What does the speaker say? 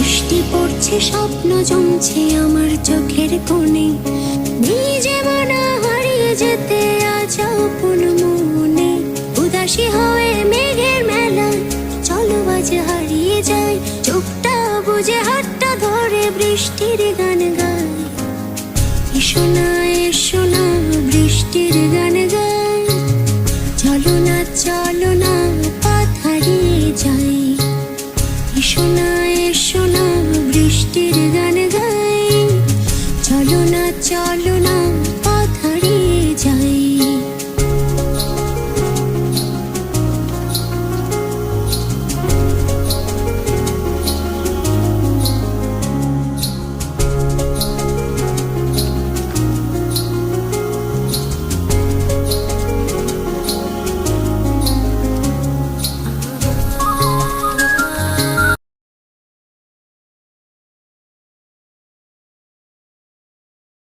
বৃষ্টি পড়ছে, স্বপ্ন জমছে আমার চোখের কোণে, নিজে মনা হারিয়ে যেতে আজ আপন মনে। উদাসী হয়ে মেঘের মেলায় চলো আজ হারিয়ে যায়, চোখটা বুঝে হাতটা ধরে বৃষ্টির গান গায়। এসো না এসো না বৃষ্টির গান গায়, চলো না পথ হারিয়ে যাই। এসো না